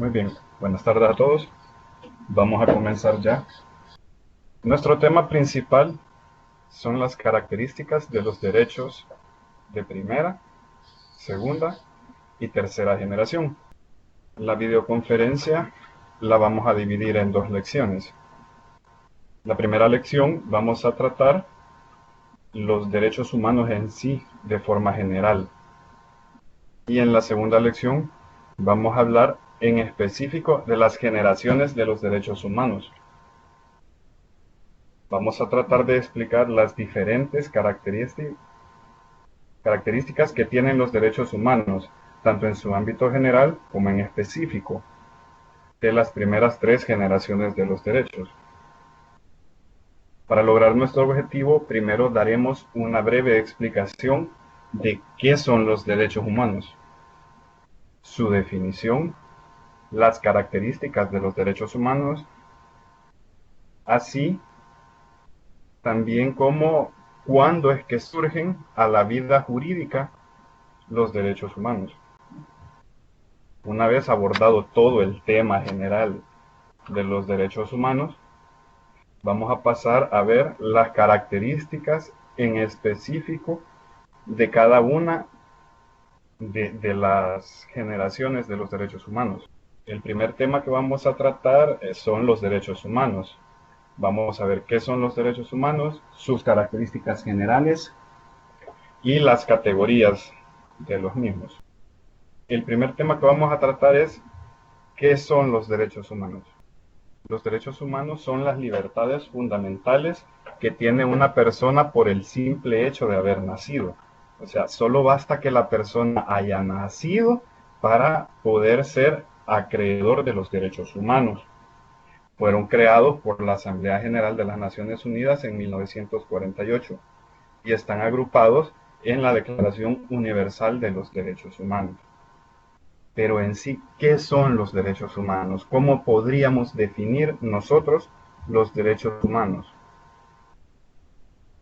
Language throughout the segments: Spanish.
Muy bien, buenas tardes a todos. Vamos a comenzar ya. Nuestro tema principal son las características de los derechos de primera, segunda y tercera generación. La videoconferencia la vamos a dividir en dos lecciones. La primera lección vamos a tratar los derechos humanos en sí de forma general. Y en la segunda lección vamos a hablar en específico de las generaciones de los derechos humanos. Vamos a tratar de explicar las diferentes características que tienen los derechos humanos, tanto en su ámbito general como en específico, de las primeras tres generaciones de los derechos. Para lograr nuestro objetivo, primero daremos una breve explicación de qué son los derechos humanos, su definición, las características de los derechos humanos, así también como cuándo es que surgen a la vida jurídica los derechos humanos. Una vez abordado todo el tema general de los derechos humanos, vamos a pasar a ver las características en específico de cada una de las generaciones de los derechos humanos. El primer tema que vamos a tratar son los derechos humanos. Vamos a ver qué son los derechos humanos, sus características generales y las categorías de los mismos. El primer tema que vamos a tratar es ¿qué son los derechos humanos? Los derechos humanos son las libertades fundamentales que tiene una persona por el simple hecho de haber nacido. O sea, solo basta que la persona haya nacido para poder ser acreedor de los derechos humanos. Fueron creados por la Asamblea General de las Naciones Unidas en 1948 y están agrupados en la Declaración Universal de los Derechos Humanos. Pero en sí, ¿qué son los derechos humanos? ¿Cómo podríamos definir nosotros los derechos humanos?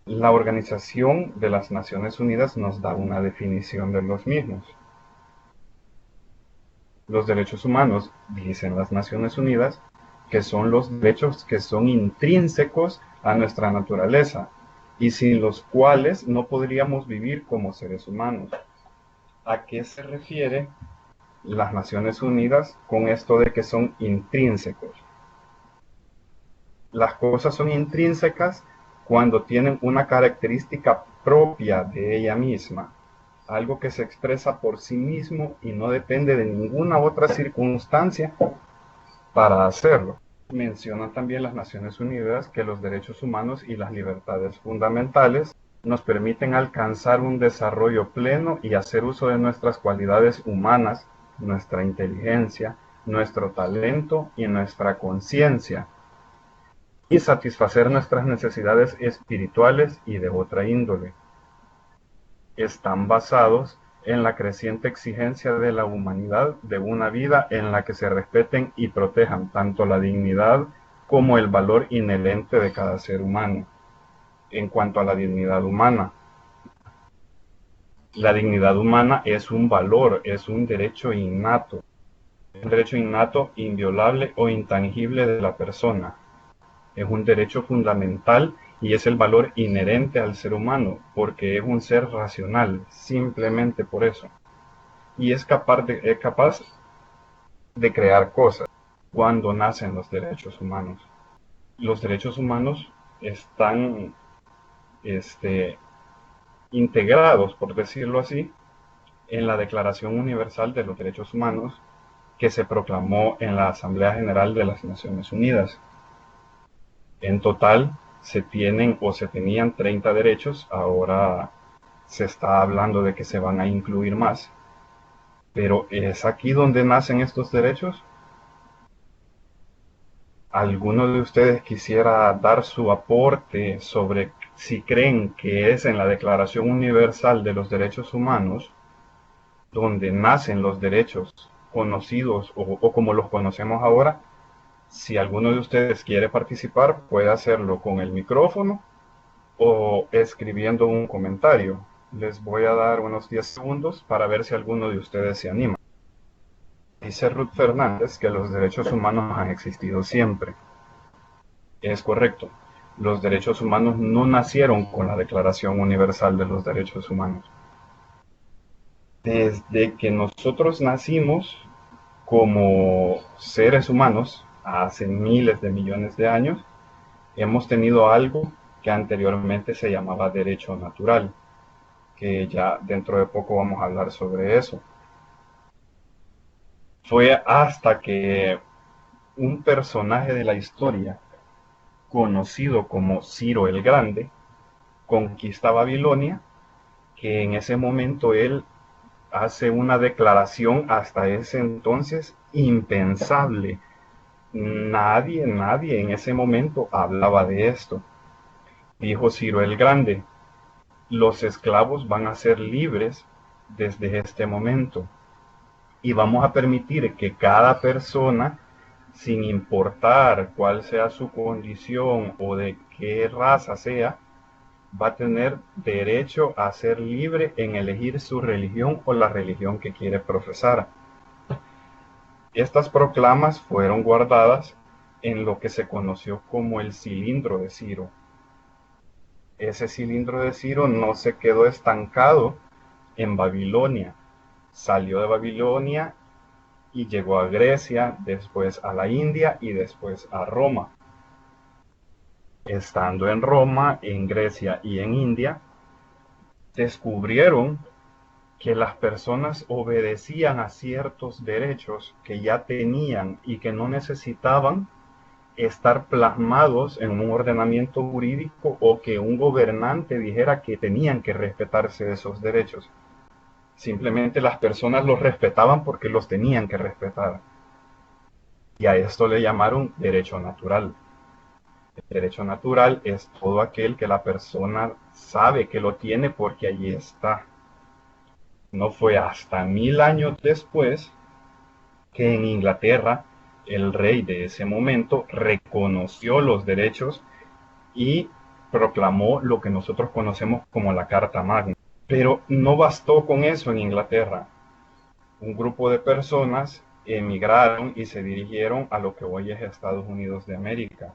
La Organización de las Naciones Unidas nos da una definición de los mismos. Los derechos humanos, dicen las Naciones Unidas, que son los derechos que son intrínsecos a nuestra naturaleza y sin los cuales no podríamos vivir como seres humanos. ¿A qué se refiere las Naciones Unidas con esto de que son intrínsecos? Las cosas son intrínsecas cuando tienen una característica propia de ella misma, algo que se expresa por sí mismo y no depende de ninguna otra circunstancia para hacerlo. Mencionan también las Naciones Unidas que los derechos humanos y las libertades fundamentales nos permiten alcanzar un desarrollo pleno y hacer uso de nuestras cualidades humanas, nuestra inteligencia, nuestro talento y nuestra conciencia, y satisfacer nuestras necesidades espirituales y de otra índole. Están basados en la creciente exigencia de la humanidad de una vida en la que se respeten y protejan tanto la dignidad como el valor inherente de cada ser humano. En cuanto a la dignidad humana, la dignidad humana es un valor, es un derecho innato, inviolable o intangible de la persona. Es un derecho fundamental y es el valor inherente al ser humano, porque es un ser racional, simplemente por eso. Y es capaz de crear cosas cuando nacen los derechos humanos. Los derechos humanos están integrados, por decirlo así, en la Declaración Universal de los Derechos Humanos que se proclamó en la Asamblea General de las Naciones Unidas. En total se tienen o se tenían 30 derechos, ahora se está hablando de que se van a incluir más, pero ¿es aquí donde nacen estos derechos? ¿Alguno de ustedes quisiera dar su aporte sobre si creen que es en la Declaración Universal de los Derechos Humanos donde nacen los derechos conocidos o como los conocemos ahora? Si alguno de ustedes quiere participar, puede hacerlo con el micrófono o escribiendo un comentario. Les voy a dar unos 10 segundos para ver si alguno de ustedes se anima. dice Ruth Fernández que los derechos humanos han existido siempre. Es correcto. Los derechos humanos no nacieron con la Declaración Universal de los Derechos Humanos. Desde que nosotros nacimos como seres humanos, hace miles de millones de años, hemos tenido algo que anteriormente se llamaba derecho natural, que ya dentro de poco vamos a hablar sobre eso. Fue hasta que un personaje de la historia, conocido como Ciro el Grande, conquista Babilonia, que en ese momento él hace una declaración hasta ese entonces impensable. Nadie en ese momento hablaba de esto. Dijo Ciro el Grande: los esclavos van a ser libres desde este momento y vamos a permitir que cada persona, sin importar cuál sea su condición o de qué raza sea, va a tener derecho a ser libre en elegir su religión o la religión que quiere profesar. Estas proclamas fueron guardadas en lo que se conoció como el cilindro de Ciro. Ese cilindro de Ciro no se quedó estancado en Babilonia. Salió de Babilonia y llegó a Grecia, después a la India y después a Roma. Estando en Roma, en Grecia y en India, descubrieron que las personas obedecían a ciertos derechos que ya tenían y que no necesitaban estar plasmados en un ordenamiento jurídico o que un gobernante dijera que tenían que respetarse esos derechos. Simplemente las personas los respetaban porque los tenían que respetar. Y a esto le llamaron derecho natural. El derecho natural es todo aquel que la persona sabe que lo tiene porque allí está. No fue hasta 1000 años después que en Inglaterra el rey de ese momento reconoció los derechos y proclamó lo que nosotros conocemos como la Carta Magna. Pero no bastó con eso en Inglaterra. Un grupo de personas emigraron y se dirigieron a lo que hoy es Estados Unidos de América.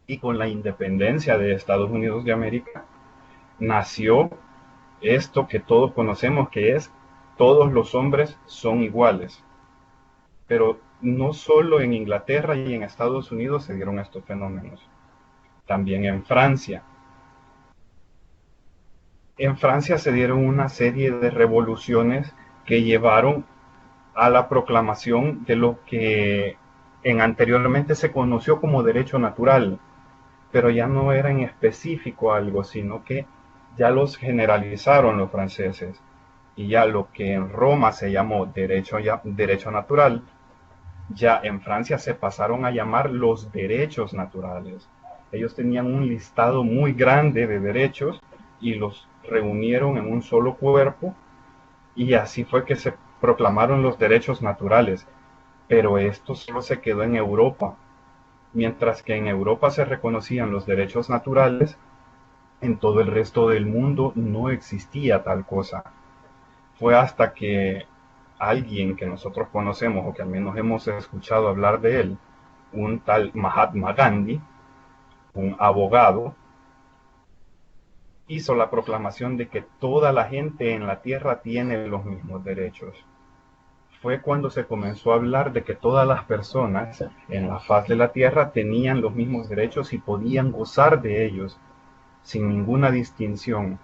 Y con la independencia de Estados Unidos de América nació esto que todos conocemos, que es: todos los hombres son iguales. Pero no solo en Inglaterra y en Estados Unidos se dieron estos fenómenos, también en Francia. En Francia se dieron una serie de revoluciones que llevaron a la proclamación de lo que anteriormente se conoció como derecho natural, pero ya no era en específico algo, sino que ya los generalizaron los franceses, y ya lo que en Roma se llamó derecho natural, ya en Francia se pasaron a llamar los derechos naturales. Ellos tenían un listado muy grande de derechos y los reunieron en un solo cuerpo, y así fue que se proclamaron los derechos naturales. Pero esto solo se quedó en Europa. Mientras que en Europa se reconocían los derechos naturales, en todo el resto del mundo no existía tal cosa. Fue hasta que alguien que nosotros conocemos, o que al menos hemos escuchado hablar de él, un tal Mahatma Gandhi, un abogado, hizo la proclamación de que toda la gente en la tierra tiene los mismos derechos. Fue cuando se comenzó a hablar de que todas las personas en la faz de la tierra tenían los mismos derechos y podían gozar de ellos sin ninguna distinción.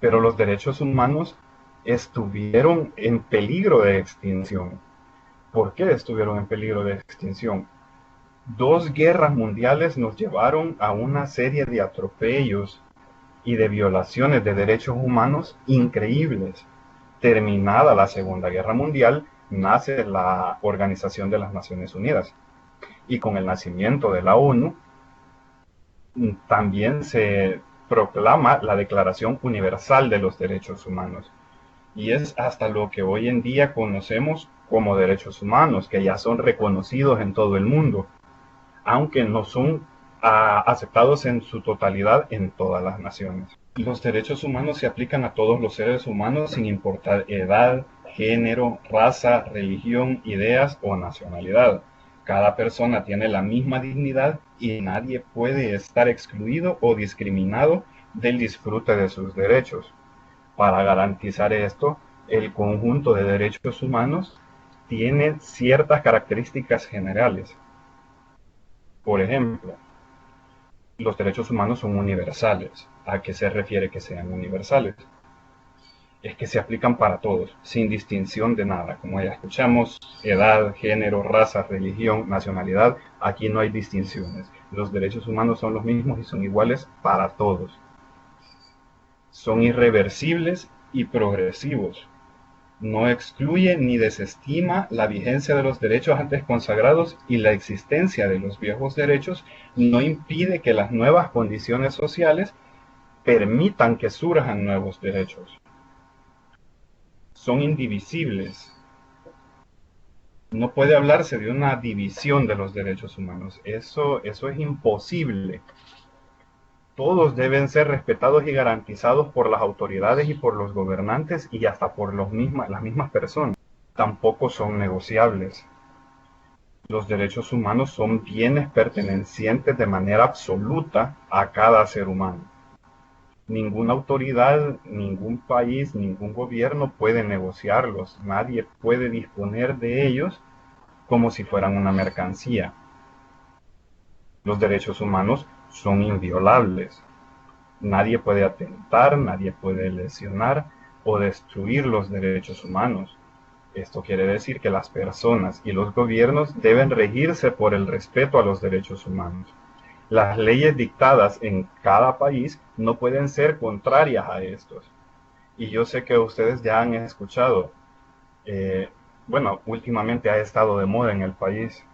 Pero los derechos humanos estuvieron en peligro de extinción. ¿Por qué estuvieron en peligro de extinción? 2 guerras mundiales nos llevaron a una serie de atropellos y de violaciones de derechos humanos increíbles. Terminada la Segunda Guerra Mundial, nace la Organización de las Naciones Unidas. Y con el nacimiento de la ONU, también se proclama la Declaración Universal de los Derechos Humanos. Y es hasta lo que hoy en día conocemos como derechos humanos, que ya son reconocidos en todo el mundo, aunque no son aceptados en su totalidad en todas las naciones. Los derechos humanos se aplican a todos los seres humanos sin importar edad, género, raza, religión, ideas o nacionalidad. Cada persona tiene la misma dignidad y nadie puede estar excluido o discriminado del disfrute de sus derechos. Para garantizar esto, el conjunto de derechos humanos tiene ciertas características generales. Por ejemplo, los derechos humanos son universales. ¿A qué se refiere que sean universales? Es que se aplican para todos, sin distinción de nada. Como ya escuchamos, edad, género, raza, religión, nacionalidad, aquí no hay distinciones. Los derechos humanos son los mismos y son iguales para todos. Son irreversibles y progresivos. No excluye ni desestima la vigencia de los derechos antes consagrados y la existencia de los viejos derechos no impide que las nuevas condiciones sociales permitan que surjan nuevos derechos. Son indivisibles. No puede hablarse de una división de los derechos humanos. Eso es imposible. Todos deben ser respetados y garantizados por las autoridades y por los gobernantes y hasta por las mismas personas. Tampoco son negociables. Los derechos humanos son bienes pertenecientes de manera absoluta a cada ser humano. Ninguna autoridad, ningún país, ningún gobierno puede negociarlos. Nadie puede disponer de ellos como si fueran una mercancía. Los derechos humanos son inviolables. Nadie puede atentar, nadie puede lesionar o destruir los derechos humanos. Esto quiere decir que las personas y los gobiernos deben regirse por el respeto a los derechos humanos. Las leyes dictadas en cada país no pueden ser contrarias a estos. Y yo sé que ustedes ya han escuchado, últimamente ha estado de moda en el país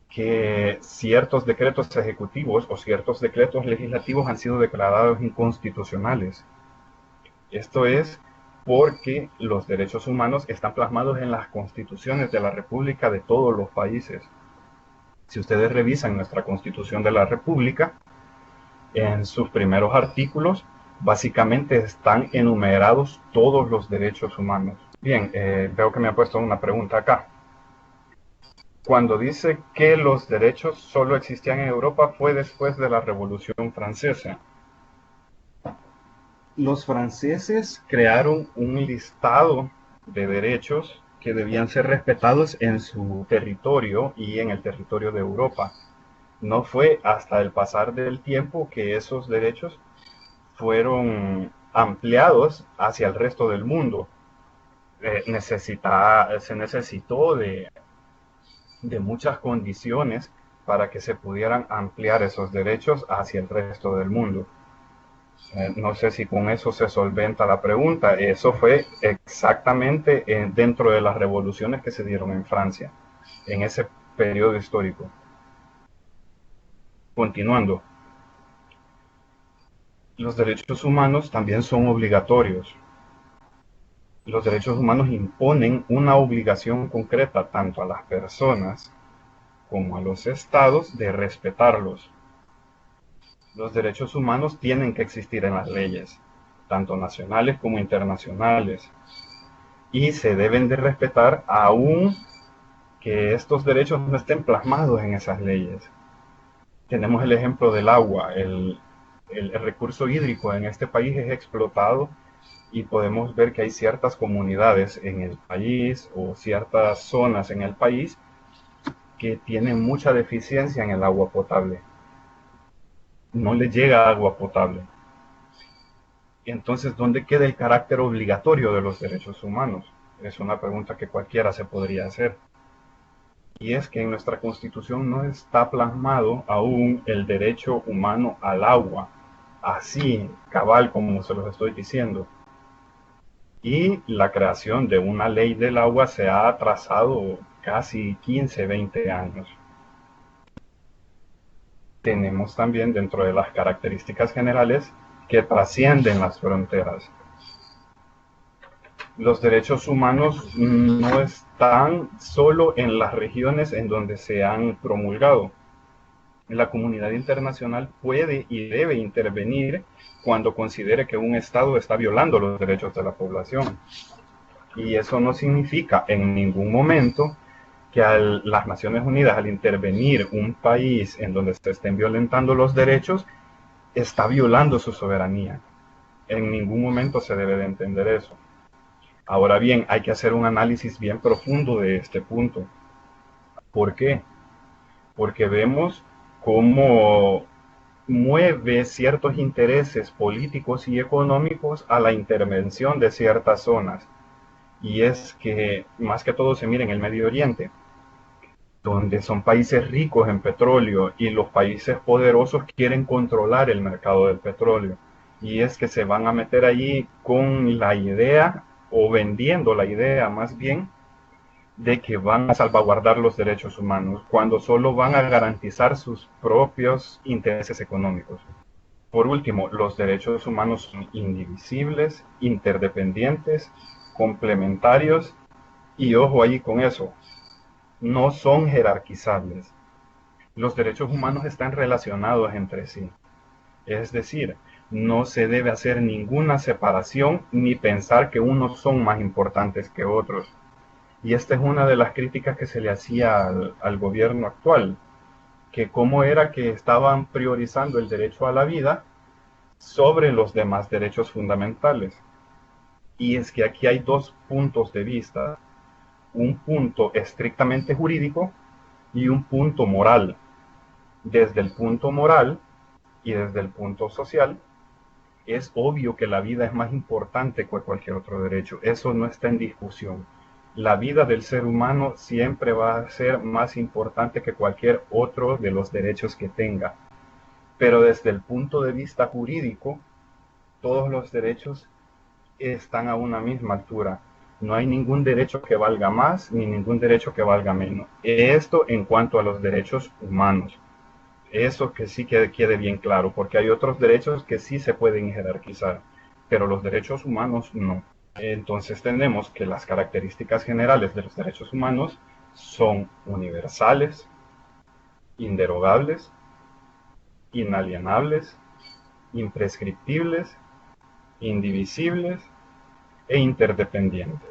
que ciertos decretos ejecutivos o ciertos decretos legislativos han sido declarados inconstitucionales. Esto es porque los derechos humanos están plasmados en las constituciones de la República de todos los países. Si ustedes revisan nuestra Constitución de la República, en sus primeros artículos, básicamente están enumerados todos los derechos humanos. Bien, veo que me ha puesto una pregunta acá. Cuando dice que los derechos solo existían en Europa fue después de la Revolución Francesa. Los franceses crearon un listado de derechos que debían ser respetados en su territorio y en el territorio de Europa. No fue hasta el pasar del tiempo que esos derechos fueron ampliados hacia el resto del mundo. Se necesitó de muchas condiciones para que se pudieran ampliar esos derechos hacia el resto del mundo. No sé si con eso se solventa la pregunta. Eso fue exactamente dentro de las revoluciones que se dieron en Francia, en ese periodo histórico. Continuando. Los derechos humanos también son obligatorios. Los derechos humanos imponen una obligación concreta tanto a las personas como a los estados de respetarlos. Los derechos humanos tienen que existir en las leyes, tanto nacionales como internacionales, y se deben de respetar aun que estos derechos no estén plasmados en esas leyes. Tenemos el ejemplo del agua. El recurso hídrico en este país es explotado y podemos ver que hay ciertas comunidades en el país o ciertas zonas en el país que tienen mucha deficiencia en el agua potable. No les llega agua potable. Entonces, ¿dónde queda el carácter obligatorio de los derechos humanos? Es una pregunta que cualquiera se podría hacer. Y es que en nuestra Constitución no está plasmado aún el derecho humano al agua, así cabal como se los estoy diciendo. Y la creación de una ley del agua se ha atrasado casi 15, 20 años. Tenemos también dentro de las características generales que trascienden las fronteras. Los derechos humanos no están solo en las regiones en donde se han promulgado. La comunidad internacional puede y debe intervenir cuando considere que un Estado está violando los derechos de la población. Y eso no significa en ningún momento que las Naciones Unidas, al intervenir un país en donde se estén violentando los derechos, está violando su soberanía. En ningún momento se debe de entender eso. Ahora bien, hay que hacer un análisis bien profundo de este punto. ¿Por qué? Porque vemos cómo mueve ciertos intereses políticos y económicos a la intervención de ciertas zonas. Y es que más que todo se mira en el Medio Oriente, donde son países ricos en petróleo y los países poderosos quieren controlar el mercado del petróleo. Y es que se van a meter allí con la idea, o vendiendo la idea más bien, de que van a salvaguardar los derechos humanos, cuando solo van a garantizar sus propios intereses económicos. Por último, los derechos humanos son indivisibles, interdependientes, complementarios y ojo ahí con eso, no son jerarquizables. Los derechos humanos están relacionados entre sí. Es decir, no se debe hacer ninguna separación ni pensar que unos son más importantes que otros. Y esta es una de las críticas que se le hacía al gobierno actual, que cómo era que estaban priorizando el derecho a la vida sobre los demás derechos fundamentales. Y es que aquí hay dos puntos de vista, un punto estrictamente jurídico y un punto moral. Desde el punto moral y desde el punto social, es obvio que la vida es más importante que cualquier otro derecho. Eso no está en discusión. La vida del ser humano siempre va a ser más importante que cualquier otro de los derechos que tenga. Pero desde el punto de vista jurídico, todos los derechos están a una misma altura. No hay ningún derecho que valga más ni ningún derecho que valga menos. Esto en cuanto a los derechos humanos. Eso que sí quede bien claro, porque hay otros derechos que sí se pueden jerarquizar, pero los derechos humanos no. Entonces tenemos que las características generales de los derechos humanos son universales, inderogables, inalienables, imprescriptibles, indivisibles e interdependientes.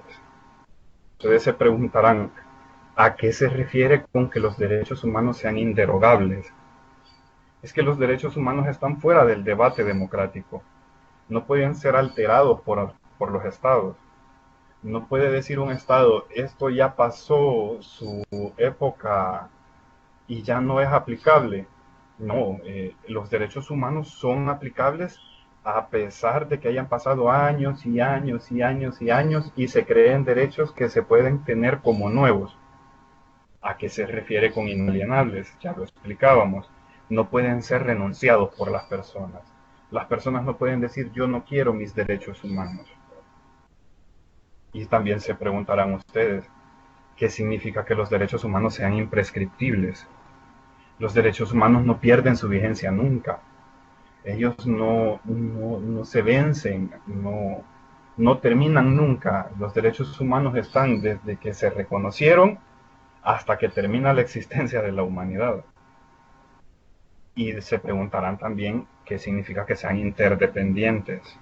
Ustedes se preguntarán, ¿a qué se refiere con que los derechos humanos sean inderogables? Es que los derechos humanos están fuera del debate democrático. No pueden ser alterados por los estados. No puede decir un estado, esto ya pasó su época y ya no es aplicable. No, los derechos humanos son aplicables a pesar de que hayan pasado años y años y años y años y se creen derechos que se pueden tener como nuevos. ¿A qué se refiere con inalienables? Ya lo explicábamos. No pueden ser renunciados por las personas. Las personas no pueden decir yo no quiero mis derechos humanos. Y también se preguntarán ustedes, ¿qué significa que los derechos humanos sean imprescriptibles? Los derechos humanos no pierden su vigencia nunca. Ellos no se vencen, no terminan nunca. Los derechos humanos están desde que se reconocieron hasta que termina la existencia de la humanidad. Y se preguntarán también qué significa que sean interdependientes.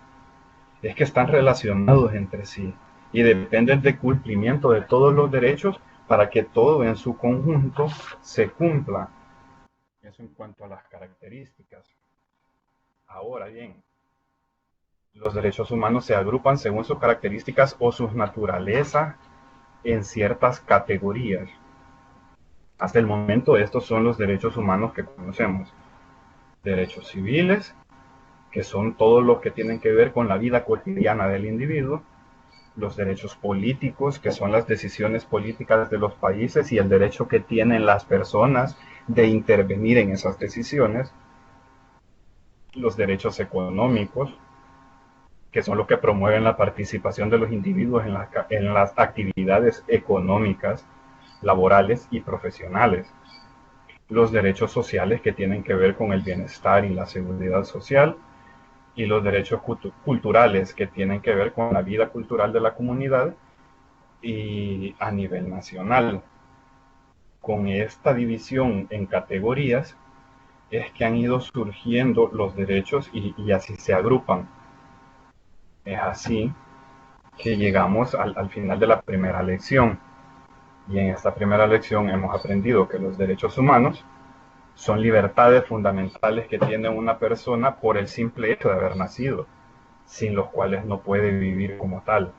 Es que están relacionados entre sí y dependen del cumplimiento de todos los derechos para que todo en su conjunto se cumpla. Eso en cuanto a las características. Ahora bien, los derechos humanos se agrupan según sus características o sus naturaleza en ciertas categorías. Hasta el momento estos son los derechos humanos que conocemos. Derechos civiles, que son todos los que tienen que ver con la vida cotidiana del individuo. Los derechos políticos, que son las decisiones políticas de los países y el derecho que tienen las personas de intervenir en esas decisiones. Los derechos económicos, que son los que promueven la participación de los individuos en las actividades económicas, laborales y profesionales. Los derechos sociales, que tienen que ver con el bienestar y la seguridad social, y los derechos culturales, que tienen que ver con la vida cultural de la comunidad y a nivel nacional. Con esta división en categorías es que han ido surgiendo los derechos y así se agrupan. Es así que llegamos al final de la primera lección. Y en esta primera lección hemos aprendido que los derechos humanos son libertades fundamentales que tiene una persona por el simple hecho de haber nacido, sin los cuales no puede vivir como tal.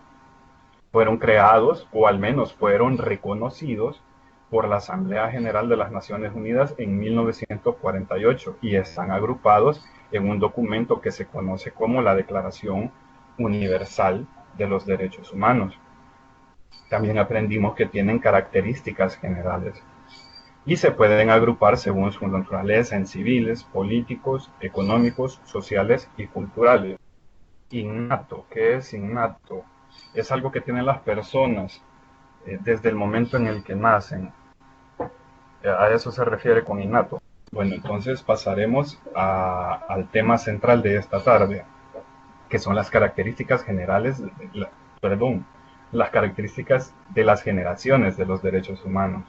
Fueron creados, o al menos fueron reconocidos, por la Asamblea General de las Naciones Unidas en 1948 y están agrupados en un documento que se conoce como la Declaración Universal de los Derechos Humanos. También aprendimos que tienen características generales y se pueden agrupar según su naturaleza en civiles, políticos, económicos, sociales y culturales. Innato, ¿qué es innato? Es algo que tienen las personas desde el momento en el que nacen. A eso se refiere con innato. Bueno, entonces pasaremos al tema central de esta tarde, que son las características generales, las características de las generaciones de los derechos humanos.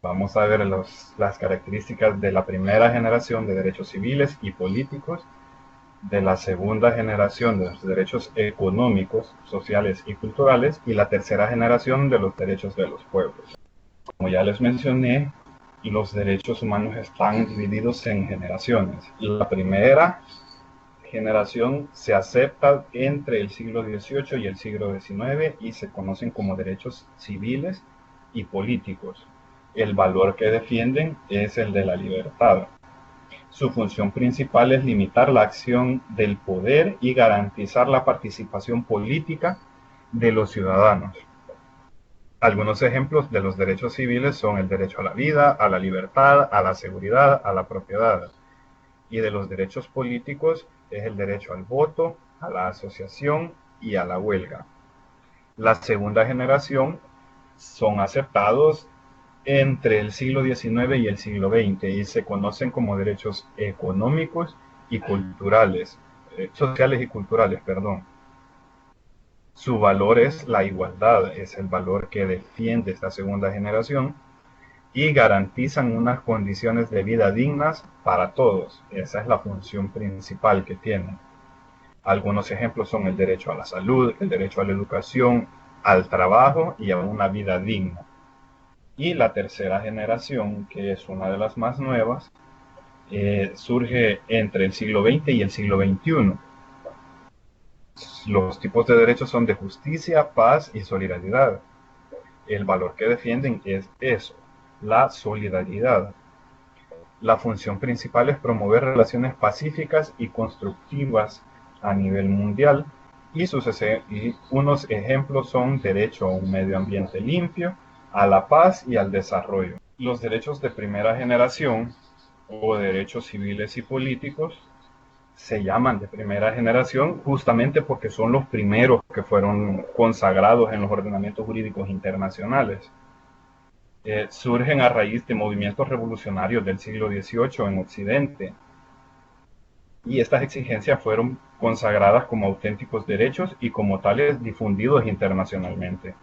Vamos a ver las características de la primera generación de derechos civiles y políticos, de la segunda generación de los derechos económicos, sociales y culturales, y la tercera generación de los derechos de los pueblos. Como ya les mencioné, los derechos humanos están divididos en generaciones. La primera generación se acepta entre el siglo XVIII y el siglo XIX y se conocen como derechos civiles y políticos. El valor que defienden es el de la libertad. Su función principal es limitar la acción del poder y garantizar la participación política de los ciudadanos. Algunos ejemplos de los derechos civiles son el derecho a la vida, a la libertad, a la seguridad, a la propiedad. Y de los derechos políticos es el derecho al voto, a la asociación y a la huelga. La segunda generación son aceptados entre el siglo XIX y el siglo XX y se conocen como derechos económicos y culturales, sociales y culturales, perdón. Su valor es la igualdad, es el valor que defiende esta segunda generación y garantizan unas condiciones de vida dignas para todos. Esa es la función principal que tienen. Algunos ejemplos son el derecho a la salud, el derecho a la educación, al trabajo y a una vida digna. Y la tercera generación, que es una de las más nuevas, surge entre el siglo XX y el siglo XXI. Los tipos de derechos son de justicia, paz y solidaridad. El valor que defienden es eso, la solidaridad. La función principal es promover relaciones pacíficas y constructivas a nivel mundial y unos ejemplos son derecho a un medio ambiente limpio, a la paz y al desarrollo. Los derechos de primera generación o derechos civiles y políticos se llaman de primera generación justamente porque son los primeros que fueron consagrados en los ordenamientos jurídicos internacionales. Surgen a raíz de movimientos revolucionarios del siglo XVIII en Occidente. Y estas exigencias fueron consagradas como auténticos derechos y como tales difundidos internacionalmente.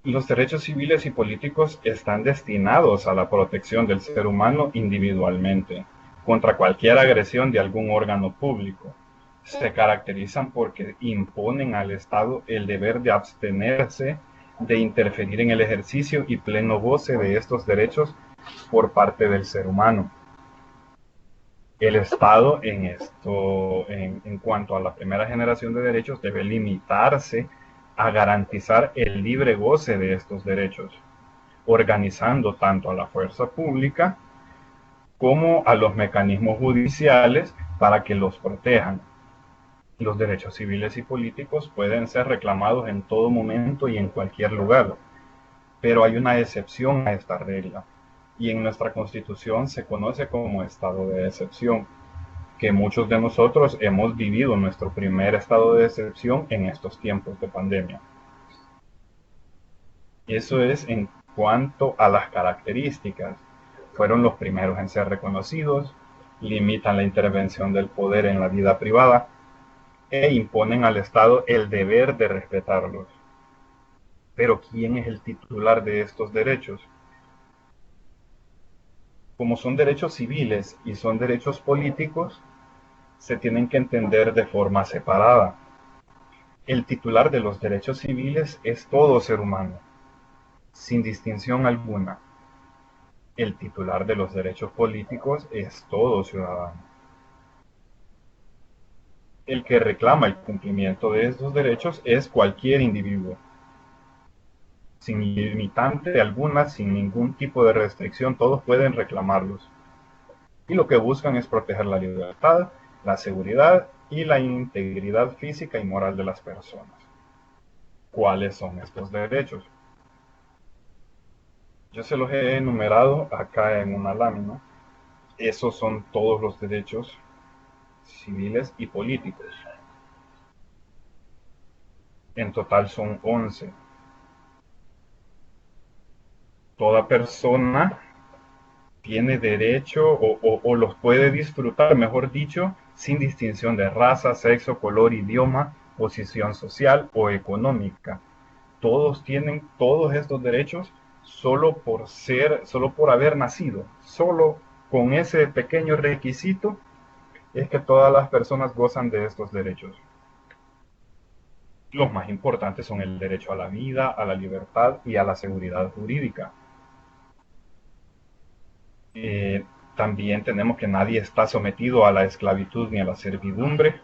Los derechos civiles y políticos están destinados a la protección del ser humano individualmente, contra cualquier agresión de algún órgano público. Se caracterizan porque imponen al Estado el deber de abstenerse de interferir en el ejercicio y pleno goce de estos derechos por parte del ser humano. El Estado en cuanto a la primera generación de derechos debe limitarse a garantizar el libre goce de estos derechos, organizando tanto a la fuerza pública como a los mecanismos judiciales para que los protejan. Los derechos civiles y políticos pueden ser reclamados en todo momento y en cualquier lugar, pero hay una excepción a esta regla, y en nuestra Constitución se conoce como estado de excepción, que muchos de nosotros hemos vivido nuestro primer estado de excepción en estos tiempos de pandemia. Eso es en cuanto a las características. Fueron los primeros en ser reconocidos, limitan la intervención del poder en la vida privada e imponen al Estado el deber de respetarlos. Pero ¿quién es el titular de estos derechos? Como son derechos civiles y son derechos políticos, se tienen que entender de forma separada. El titular de los derechos civiles es todo ser humano, sin distinción alguna. El titular de los derechos políticos es todo ciudadano. El que reclama el cumplimiento de estos derechos es cualquier individuo, sin limitante alguna, sin ningún tipo de restricción, todos pueden reclamarlos. Y lo que buscan es proteger la libertad, la seguridad y la integridad física y moral de las personas. ¿Cuáles son estos derechos? Yo se los he enumerado acá en una lámina. Esos son todos los derechos civiles y políticos. En total son 11. Toda persona tiene derecho o los puede disfrutar, mejor dicho, sin distinción de raza, sexo, color, idioma, posición social o económica. Todos tienen todos estos derechos solo por haber nacido. Solo con ese pequeño requisito es que todas las personas gozan de estos derechos. Los más importantes son el derecho a la vida, a la libertad y a la seguridad jurídica. Eh, También tenemos que nadie está sometido a la esclavitud ni a la servidumbre.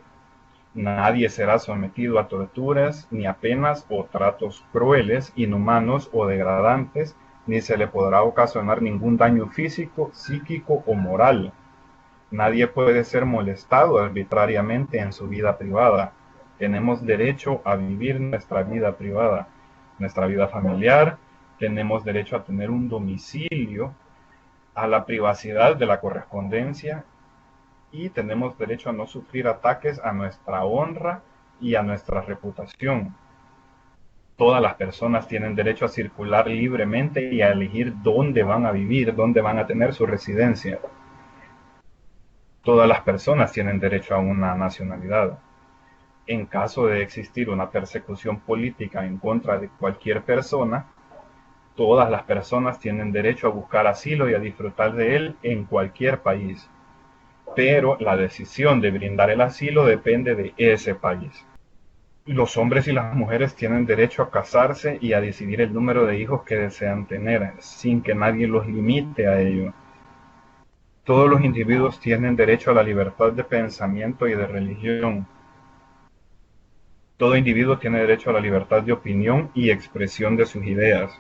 Nadie será sometido a torturas, ni a penas o tratos crueles, inhumanos o degradantes, ni se le podrá ocasionar ningún daño físico, psíquico o moral. Nadie puede ser molestado arbitrariamente en su vida privada. Tenemos derecho a vivir nuestra vida privada, nuestra vida familiar. Tenemos derecho a tener un domicilio, a la privacidad de la correspondencia y tenemos derecho a no sufrir ataques a nuestra honra y a nuestra reputación. Todas las personas tienen derecho a circular libremente y a elegir dónde van a vivir, dónde van a tener su residencia. Todas las personas tienen derecho a una nacionalidad. En caso de existir una persecución política en contra de cualquier persona, todas las personas tienen derecho a buscar asilo y a disfrutar de él en cualquier país. Pero la decisión de brindar el asilo depende de ese país. Los hombres y las mujeres tienen derecho a casarse y a decidir el número de hijos que desean tener, sin que nadie los limite a ello. Todos los individuos tienen derecho a la libertad de pensamiento y de religión. Todo individuo tiene derecho a la libertad de opinión y expresión de sus ideas.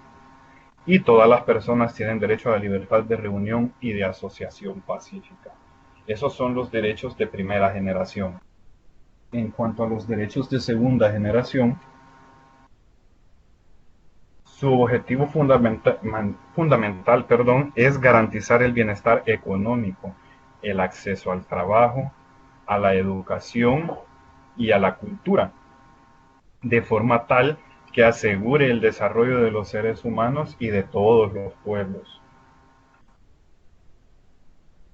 Y todas las personas tienen derecho a la libertad de reunión y de asociación pacífica. Esos son los derechos de primera generación. En cuanto a los derechos de segunda generación, su objetivo fundamental, es garantizar el bienestar económico, el acceso al trabajo, a la educación y a la cultura, de forma tal que asegure el desarrollo de los seres humanos y de todos los pueblos.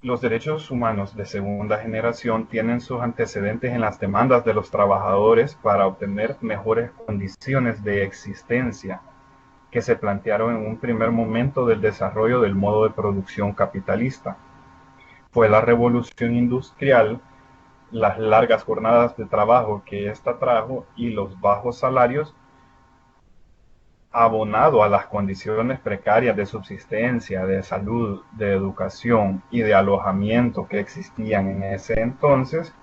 Los derechos humanos de segunda generación tienen sus antecedentes en las demandas de los trabajadores para obtener mejores condiciones de existencia que se plantearon en un primer momento del desarrollo del modo de producción capitalista. Fue la revolución industrial, las largas jornadas de trabajo que ésta trajo y los bajos salarios, abonado a las condiciones precarias de subsistencia, de salud, de educación y de alojamiento que existían en ese entonces,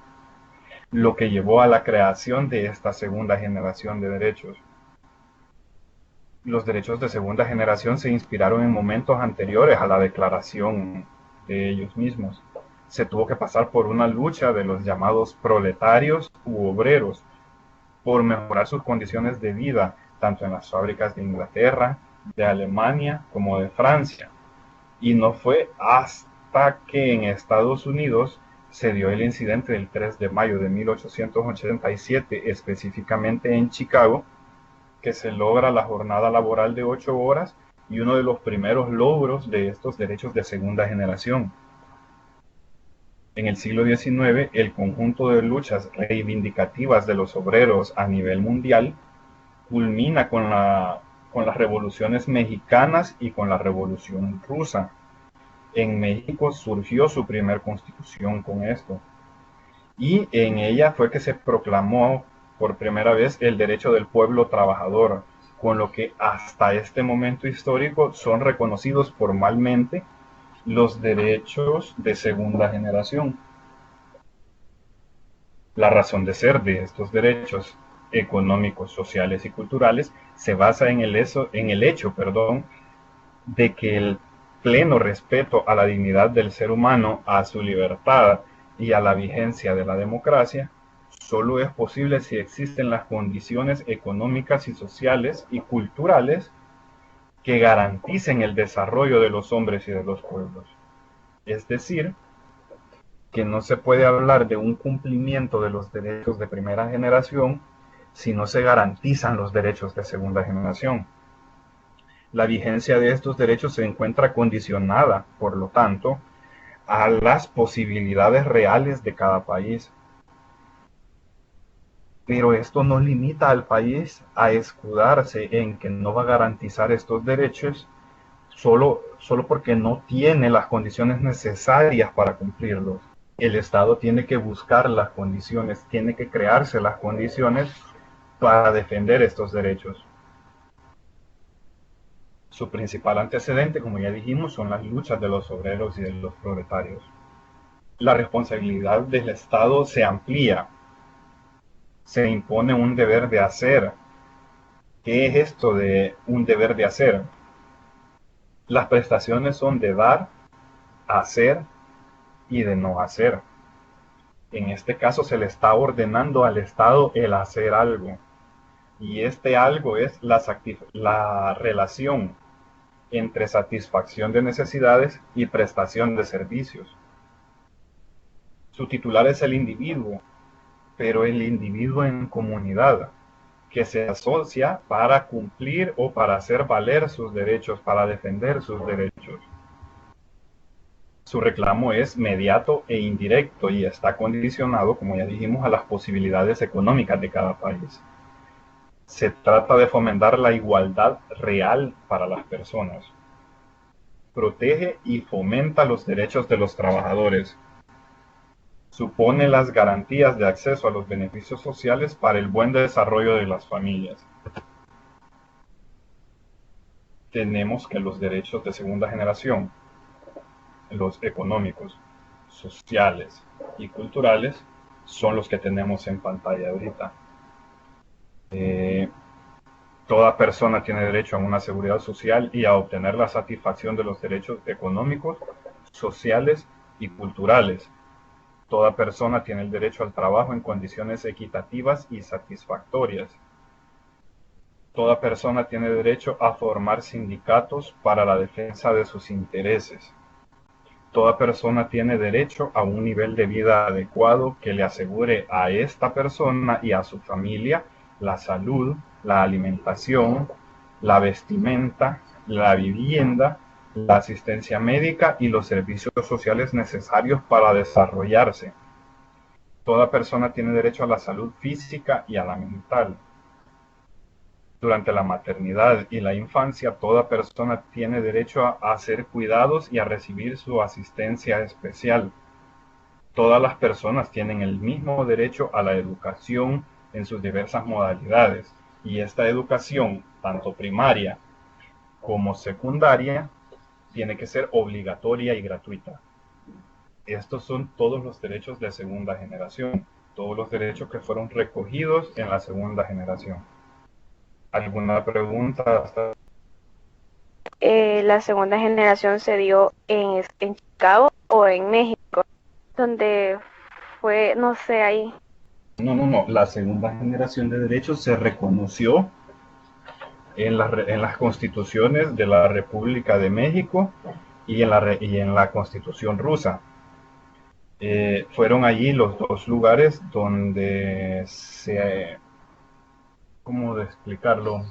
lo que llevó a la creación de esta segunda generación de derechos. Los derechos de segunda generación se inspiraron en momentos anteriores a la declaración de ellos mismos. Se tuvo que pasar por una lucha de los llamados proletarios u obreros por mejorar sus condiciones de vida, tanto en las fábricas de Inglaterra, de Alemania como de Francia. Y no fue hasta que en Estados Unidos se dio el incidente del 3 de mayo de 1887, específicamente en Chicago, que se logra la jornada laboral de 8 horas y uno de los primeros logros de estos derechos de segunda generación. En el siglo XIX, el conjunto de luchas reivindicativas de los obreros a nivel mundial culmina con las revoluciones mexicanas y con la revolución rusa. en México surgió su primer constitución con esto. Y en ella fue que se proclamó por primera vez el derecho del pueblo trabajador, con lo que hasta este momento histórico son reconocidos formalmente los derechos de segunda generación. La razón de ser de estos derechos económicos, sociales y culturales se basa en el hecho de que el pleno respeto a la dignidad del ser humano, a su libertad y a la vigencia de la democracia, solo es posible si existen las condiciones económicas y sociales y culturales que garanticen el desarrollo de los hombres y de los pueblos. Es decir, que no se puede hablar de un cumplimiento de los derechos de primera generación si no se garantizan los derechos de segunda generación. La vigencia de estos derechos se encuentra condicionada, por lo tanto, a las posibilidades reales de cada país. Pero esto no limita al país a escudarse en que no va a garantizar estos derechos solo porque no tiene las condiciones necesarias para cumplirlos. El Estado tiene que buscar las condiciones, tiene que crearse las condiciones para defender estos derechos. Su principal antecedente, como ya dijimos, son las luchas de los obreros y de los proletarios. La responsabilidad del Estado se amplía, se impone un deber de hacer. ¿Qué es esto de un deber de hacer? Las prestaciones son de dar, hacer y de no hacer. En este caso se le está ordenando al Estado el hacer algo. Y este algo es la relación entre satisfacción de necesidades y prestación de servicios. Su titular es el individuo, pero el individuo en comunidad, que se asocia para cumplir o para hacer valer sus derechos, para defender sus derechos. Su reclamo es mediato e indirecto y está condicionado, como ya dijimos, a las posibilidades económicas de cada país. Se trata de fomentar la igualdad real para las personas. Protege y fomenta los derechos de los trabajadores. Supone las garantías de acceso a los beneficios sociales para el buen desarrollo de las familias. Tenemos que los derechos de segunda generación, los económicos, sociales y culturales, son los que tenemos en pantalla ahorita. Toda persona tiene derecho a una seguridad social y a obtener la satisfacción de los derechos económicos, sociales y culturales. Toda persona tiene el derecho al trabajo en condiciones equitativas y satisfactorias. Toda persona tiene derecho a formar sindicatos para la defensa de sus intereses. Toda persona tiene derecho a un nivel de vida adecuado que le asegure a esta persona y a su familia la salud, la alimentación, la vestimenta, la vivienda, la asistencia médica y los servicios sociales necesarios para desarrollarse. Toda persona tiene derecho a la salud física y a la mental. Durante la maternidad y la infancia, toda persona tiene derecho a ser cuidados y a recibir su asistencia especial. Todas las personas tienen el mismo derecho a la educación en sus diversas modalidades, y esta educación, tanto primaria como secundaria, tiene que ser obligatoria y gratuita. Estos son todos los derechos de segunda generación, todos los derechos que fueron recogidos en la segunda generación. ¿Alguna pregunta? La segunda generación se dio en Chicago o en México, donde fue, no sé, ahí. No. La segunda generación de derechos se reconoció en las constituciones de la República de México y en la Constitución rusa. Fueron allí los dos lugares donde ¿cómo de explicarlo?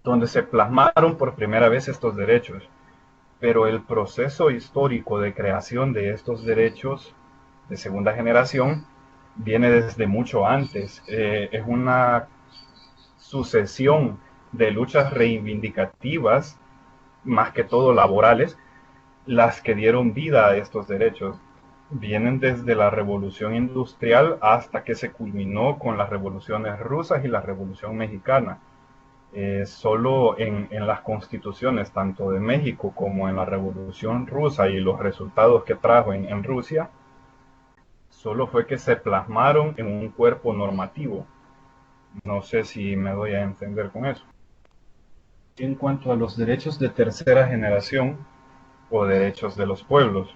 Donde se plasmaron por primera vez estos derechos. Pero el proceso histórico de creación de estos derechos de segunda generación viene desde mucho antes. Es una sucesión de luchas reivindicativas, más que todo laborales, las que dieron vida a estos derechos vienen desde la revolución industrial hasta que se culminó con las revoluciones rusas y la revolución mexicana. Solo en las constituciones, tanto de México como en la revolución rusa y los resultados que trajo en Rusia, solo fue que se plasmaron en un cuerpo normativo. No sé si me doy a entender con eso. En cuanto a los derechos de tercera generación o derechos de los pueblos,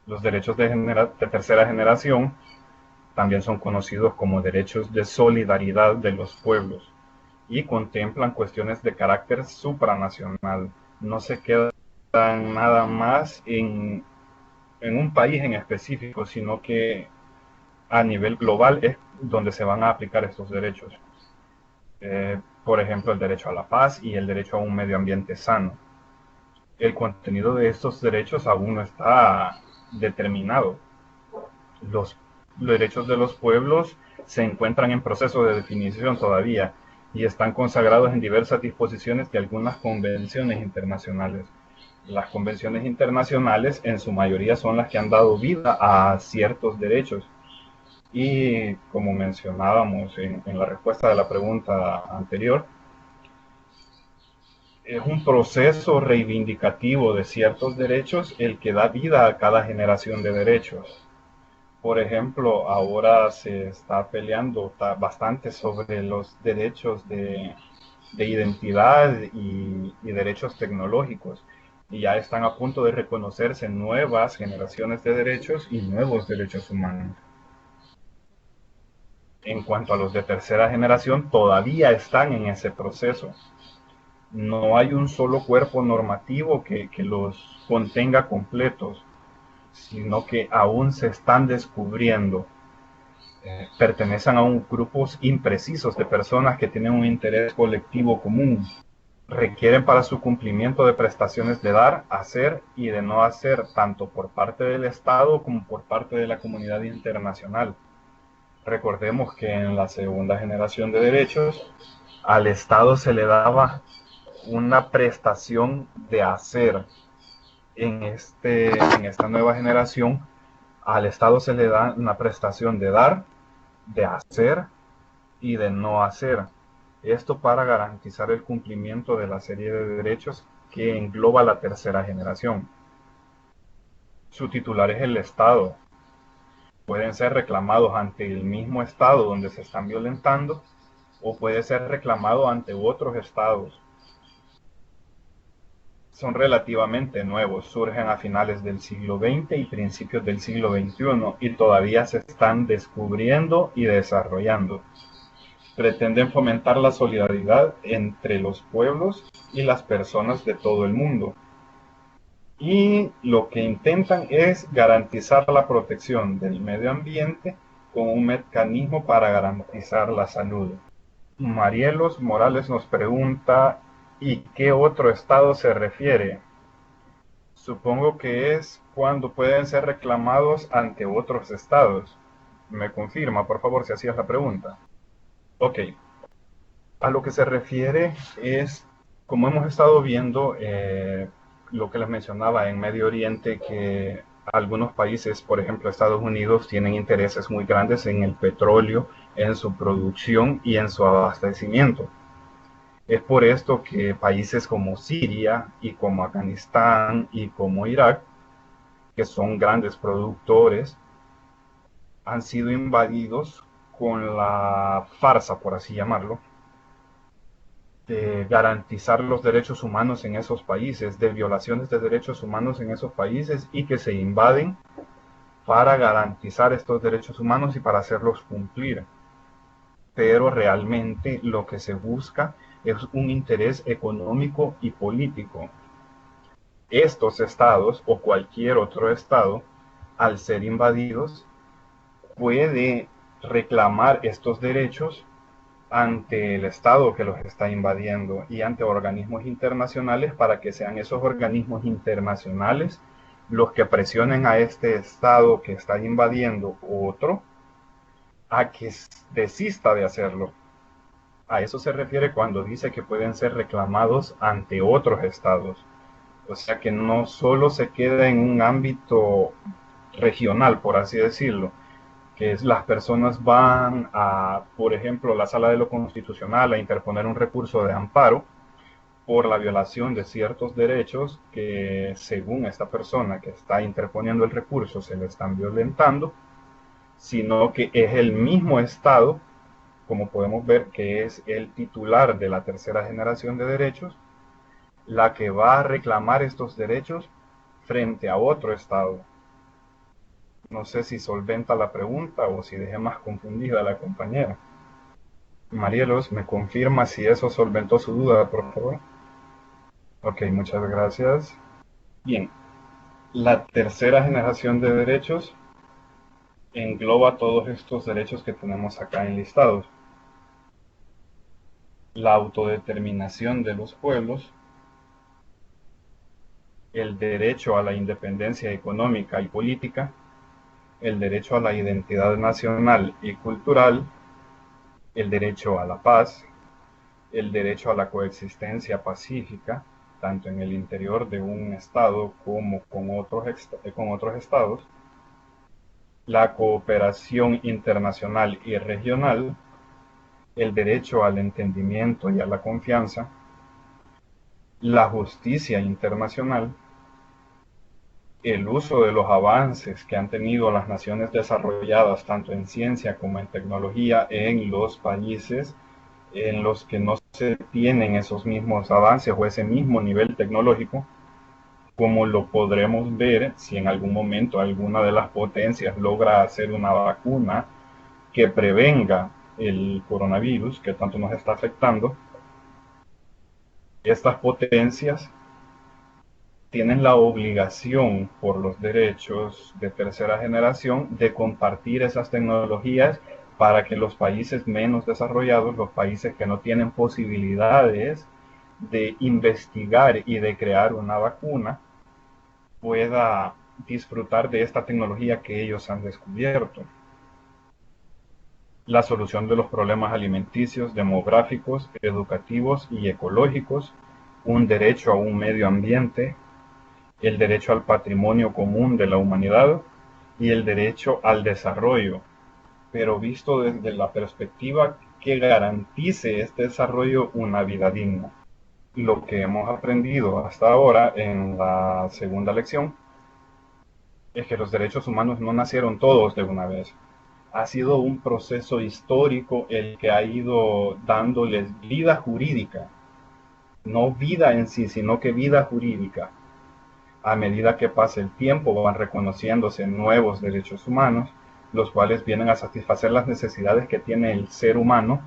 los derechos de tercera generación también son conocidos como derechos de solidaridad de los pueblos y contemplan cuestiones de carácter supranacional. No se quedan nada más en un país en específico, sino que a nivel global es donde se van a aplicar estos derechos. Por ejemplo, el derecho a la paz y el derecho a un medio ambiente sano. El contenido de estos derechos aún no está determinado. Los derechos de los pueblos se encuentran en proceso de definición todavía y están consagrados en diversas disposiciones de algunas convenciones internacionales. Las convenciones internacionales en su mayoría son las que han dado vida a ciertos derechos y como mencionábamos en la respuesta de la pregunta anterior, es un proceso reivindicativo de ciertos derechos el que da vida a cada generación de derechos. Por ejemplo, ahora se está peleando bastante sobre los derechos de identidad y derechos tecnológicos. Y ya están a punto de reconocerse nuevas generaciones de derechos y nuevos derechos humanos. En cuanto a los de tercera generación, todavía están en ese proceso. No hay un solo cuerpo normativo que los contenga completos, sino que aún se están descubriendo. Pertenecen a un grupos imprecisos de personas que tienen un interés colectivo común. Requieren para su cumplimiento de prestaciones de dar, hacer y de no hacer, tanto por parte del Estado como por parte de la comunidad internacional. Recordemos que en la segunda generación de derechos, al Estado se le daba una prestación de hacer. En esta nueva generación, al Estado se le da una prestación de dar, de hacer y de no hacer. Esto para garantizar el cumplimiento de la serie de derechos que engloba la tercera generación. Su titular es el Estado. Pueden ser reclamados ante el mismo Estado donde se están violentando o puede ser reclamado ante otros estados. Son relativamente nuevos, surgen a finales del siglo XX y principios del siglo XXI y todavía se están descubriendo y desarrollando. Pretenden fomentar la solidaridad entre los pueblos y las personas de todo el mundo. Y lo que intentan es garantizar la protección del medio ambiente con un mecanismo para garantizar la salud. Marielos Morales nos pregunta, ¿y qué otro estado se refiere? Supongo que es cuando pueden ser reclamados ante otros estados. Me confirma, por favor, si así es la pregunta. Ok, a lo que se refiere es, como hemos estado viendo, lo que les mencionaba en Medio Oriente, que algunos países, por ejemplo Estados Unidos, tienen intereses muy grandes en el petróleo, en su producción y en su abastecimiento. Es por esto que países como Siria y como Afganistán y como Irak, que son grandes productores, han sido invadidos con la farsa, por así llamarlo, de garantizar los derechos humanos en esos países, de violaciones de derechos humanos en esos países y que se invaden para garantizar estos derechos humanos y para hacerlos cumplir. Pero realmente lo que se busca es un interés económico y político. Estos estados o cualquier otro estado, al ser invadidos, puede reclamar estos derechos ante el Estado que los está invadiendo y ante organismos internacionales para que sean esos organismos internacionales los que presionen a este Estado que está invadiendo otro a que desista de hacerlo. A eso se refiere cuando dice que pueden ser reclamados ante otros estados. O sea que no solo se queda en un ámbito regional, por así decirlo, que es las personas van a, por ejemplo, la Sala de lo Constitucional a interponer un recurso de amparo por la violación de ciertos derechos que, según esta persona que está interponiendo el recurso, se le están violentando, sino que es el mismo Estado, como podemos ver, que es el titular de la tercera generación de derechos, la que va a reclamar estos derechos frente a otro Estado. No sé si solventa la pregunta o si dejé más confundida a la compañera. Marielos, ¿me confirma si eso solventó su duda, por favor? Ok, muchas gracias. Bien, la tercera generación de derechos engloba todos estos derechos que tenemos acá enlistados. La autodeterminación de los pueblos, el derecho a la independencia económica y política, el derecho a la identidad nacional y cultural, el derecho a la paz, el derecho a la coexistencia pacífica, tanto en el interior de un estado como con otros estados, la cooperación internacional y regional, el derecho al entendimiento y a la confianza, la justicia internacional, el uso de los avances que han tenido las naciones desarrolladas tanto en ciencia como en tecnología en los países en los que no se tienen esos mismos avances o ese mismo nivel tecnológico, como lo podremos ver si en algún momento alguna de las potencias logra hacer una vacuna que prevenga el coronavirus que tanto nos está afectando. Estas potencias tienen la obligación por los derechos de tercera generación de compartir esas tecnologías para que los países menos desarrollados, los países que no tienen posibilidades de investigar y de crear una vacuna, pueda disfrutar de esta tecnología que ellos han descubierto. La solución de los problemas alimenticios, demográficos, educativos y ecológicos, un derecho a un medio ambiente, el derecho al patrimonio común de la humanidad y el derecho al desarrollo, pero visto desde la perspectiva que garantice este desarrollo una vida digna. Lo que hemos aprendido hasta ahora en la segunda lección es que los derechos humanos no nacieron todos de una vez. Ha sido un proceso histórico el que ha ido dándoles vida jurídica, no vida en sí, sino que vida jurídica. A medida que pasa el tiempo van reconociéndose nuevos derechos humanos, los cuales vienen a satisfacer las necesidades que tiene el ser humano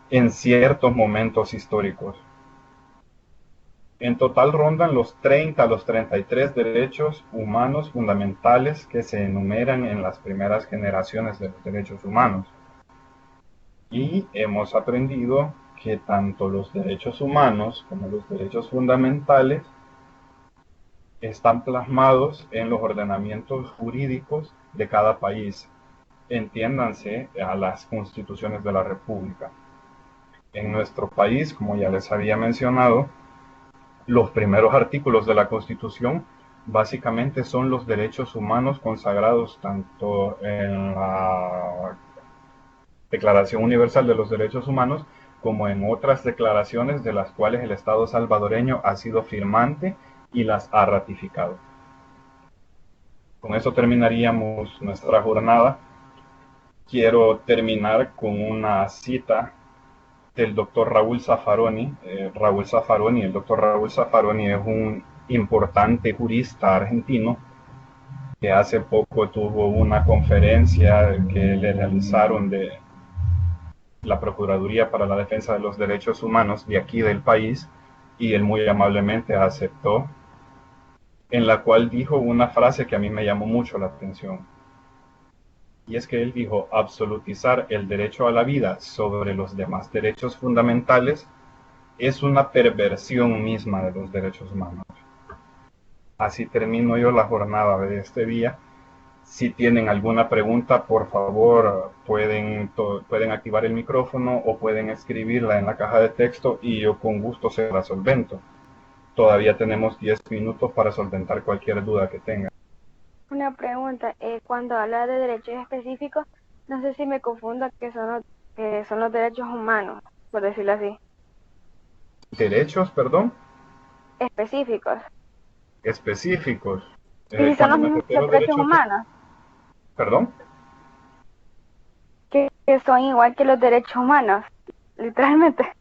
en ciertos momentos históricos. En total rondan los 30 a los 33 derechos humanos fundamentales que se enumeran en las primeras generaciones de los derechos humanos. Y hemos aprendido que tanto los derechos humanos como los derechos fundamentales están plasmados en los ordenamientos jurídicos de cada país, entiéndanse a las constituciones de la República. En nuestro país, como ya les había mencionado, los primeros artículos de la Constitución básicamente son los derechos humanos consagrados tanto en la Declaración Universal de los Derechos Humanos como en otras declaraciones de las cuales el Estado salvadoreño ha sido firmante y las ha ratificado. Con eso terminaríamos nuestra jornada. Quiero terminar con una cita del doctor Raúl Zaffaroni. El doctor Raúl Zaffaroni es un importante jurista argentino que hace poco tuvo una conferencia que le realizaron de la Procuraduría para la Defensa de los Derechos Humanos de aquí del país, y él muy amablemente aceptó, en la cual dijo una frase que a mí me llamó mucho la atención. Y es que él dijo: absolutizar el derecho a la vida sobre los demás derechos fundamentales es una perversión misma de los derechos humanos. Así termino yo la jornada de este día. Si tienen alguna pregunta, por favor, pueden activar el micrófono o pueden escribirla en la caja de texto y yo con gusto se la solvento. todavía tenemos 10 minutos para solventar cualquier duda que tenga. Una pregunta, cuando habla de derechos específicos, no sé si me confundo que son los derechos humanos, por decirlo así, Derechos, perdón, específicos. específicos. Y si son Cuando los me mismos que refiero los a derechos derechos, humanos, perdón, que son igual que los derechos humanos, literalmente.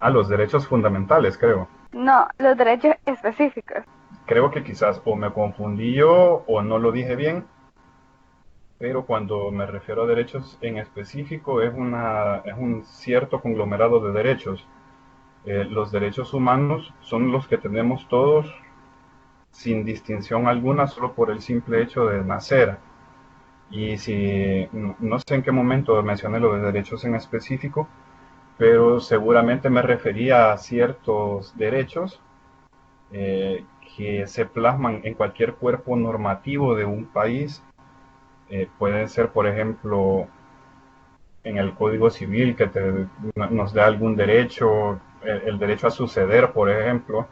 a los derechos fundamentales, creo. No, los derechos específicos. Creo que quizás o me confundí yo o no lo dije bien, pero cuando me refiero a derechos en específico es un cierto conglomerado de derechos. Los derechos humanos son los que tenemos todos sin distinción alguna, solo por el simple hecho de nacer. Y si no sé en qué momento mencioné lo de derechos en específico, pero seguramente me refería a ciertos derechos eh, que se plasman en cualquier cuerpo normativo de un país. Pueden ser, por ejemplo, en el Código Civil nos da algún derecho, el derecho a suceder, por ejemplo,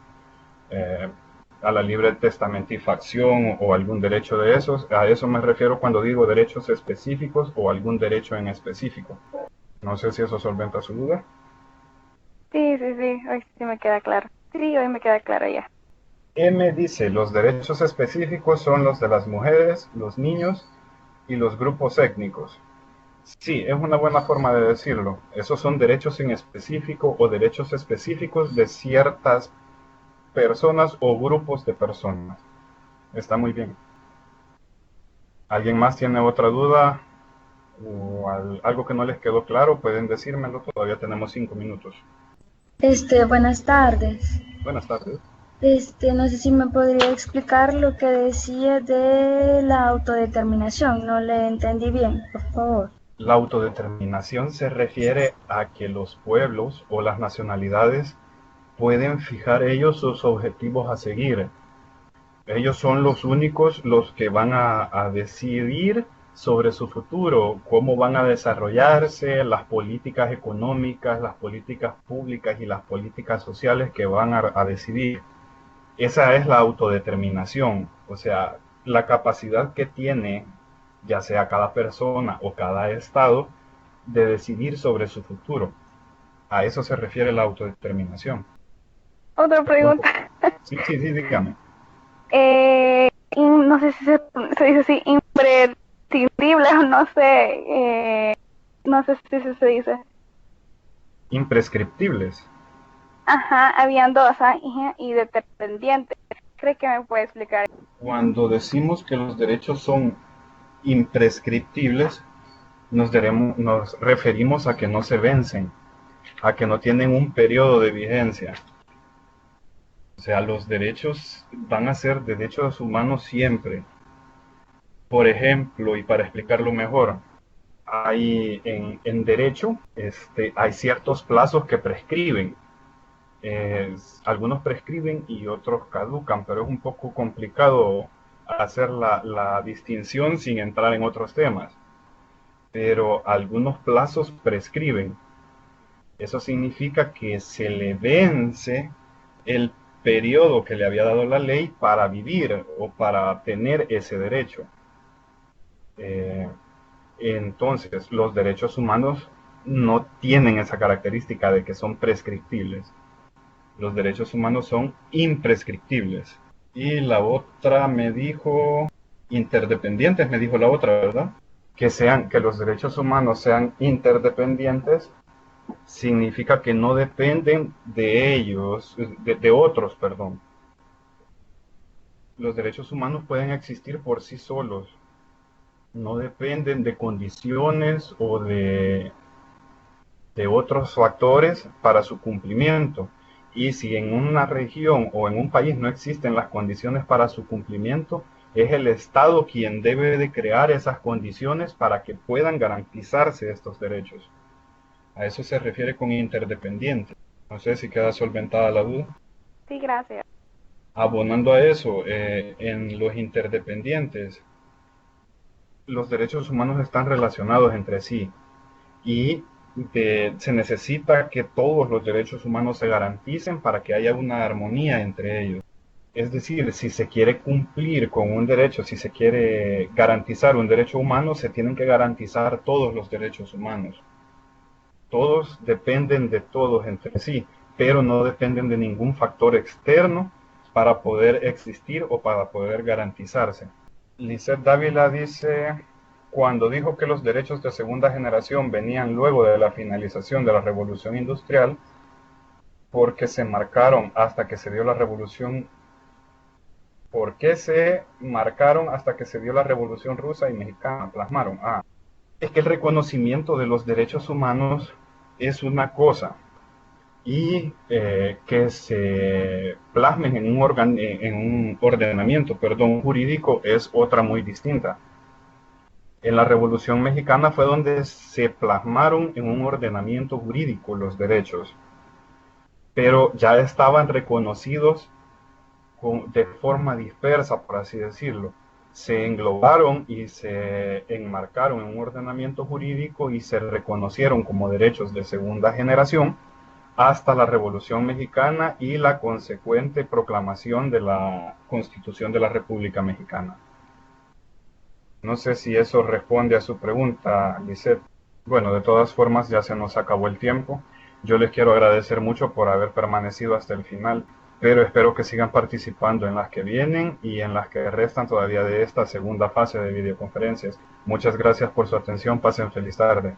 eh, a la libre testamentificación o algún derecho de esos. A eso me refiero cuando digo derechos específicos o algún derecho en específico. No sé si eso solventa su duda. Sí, sí, sí, hoy sí me queda claro. Sí, hoy me queda claro ya. M dice, los derechos específicos son los de las mujeres, los niños y los grupos étnicos. Sí, es una buena forma de decirlo. Esos son derechos en específico o derechos específicos de ciertas personas o grupos de personas. Está muy bien. ¿Alguien más tiene otra duda o algo que no les quedó claro? Pueden decírmelo. Todavía tenemos 5 minutos. Buenas tardes. Buenas tardes. No sé si me podría explicar lo que decía de la autodeterminación. No le entendí bien, por favor. La autodeterminación se refiere a que los pueblos o las nacionalidades pueden fijar ellos sus objetivos a seguir. Ellos son los únicos los que van a decidir sobre su futuro, cómo van a desarrollarse, las políticas económicas, las políticas públicas y las políticas sociales que van a decidir. Esa es la autodeterminación, o sea, la capacidad que tiene ya sea cada persona o cada estado de decidir sobre su futuro. A eso se refiere la autodeterminación. Otra pregunta. Sí, sí, sí, dígame. No sé si se dice así, imprescindible o no sé, no sé si se dice. Imprescriptibles. Ajá, habían dos, y dependientes. ¿Cree que me puede explicar? Cuando decimos que los derechos son imprescriptibles, nos referimos a que no se vencen, a que no tienen un periodo de vigencia. O sea, los derechos van a ser derechos humanos siempre. Por ejemplo, y para explicarlo mejor, hay en derecho, hay ciertos plazos que prescriben. Algunos prescriben y otros caducan, pero es un poco complicado hacer la distinción sin entrar en otros temas. Pero algunos plazos prescriben. Eso significa que se le vence el periodo que le había dado la ley para vivir o para tener ese derecho. Eh, entonces, los derechos humanos no tienen esa característica de que son prescriptibles. Los derechos humanos son imprescriptibles. Y la otra me dijo, interdependientes, me dijo la otra, ¿verdad? Que los derechos humanos sean interdependientes significa que no dependen de ellos, de otros, perdón. Los derechos humanos pueden existir por sí solos, no dependen de condiciones o de otros factores para su cumplimiento. Y si en una región o en un país no existen las condiciones para su cumplimiento, es el Estado quien debe de crear esas condiciones para que puedan garantizarse estos derechos. A eso se refiere con interdependiente. No sé si queda solventada la duda. Sí, gracias. Abonando a eso, en los interdependientes, los derechos humanos están relacionados entre sí y se necesita que todos los derechos humanos se garanticen para que haya una armonía entre ellos. Es decir, si se quiere cumplir con un derecho, si se quiere garantizar un derecho humano, se tienen que garantizar todos los derechos humanos. Todos dependen de todos entre sí, pero no dependen de ningún factor externo para poder existir o para poder garantizarse. Lisette Dávila dice, cuando dijo que los derechos de segunda generación venían luego de la finalización de la Revolución Industrial, porque se marcaron hasta que se dio la Revolución ¿Por qué se marcaron hasta que se dio la Revolución Rusa y Mexicana? Plasmaron. Es que el reconocimiento de los derechos humanos es una cosa y que se plasmen en un ordenamiento jurídico es otra muy distinta. En la Revolución Mexicana fue donde se plasmaron en un ordenamiento jurídico los derechos, pero ya estaban reconocidos de forma dispersa, por así decirlo. Se englobaron y se enmarcaron en un ordenamiento jurídico y se reconocieron como derechos de segunda generación hasta la Revolución Mexicana y la consecuente proclamación de la Constitución de la República Mexicana. No sé si eso responde a su pregunta, Lisette. Bueno, de todas formas ya se nos acabó el tiempo. Yo les quiero agradecer mucho por haber permanecido hasta el final, pero espero que sigan participando en las que vienen y en las que restan todavía de esta segunda fase de videoconferencias. Muchas gracias por su atención, pasen feliz tarde.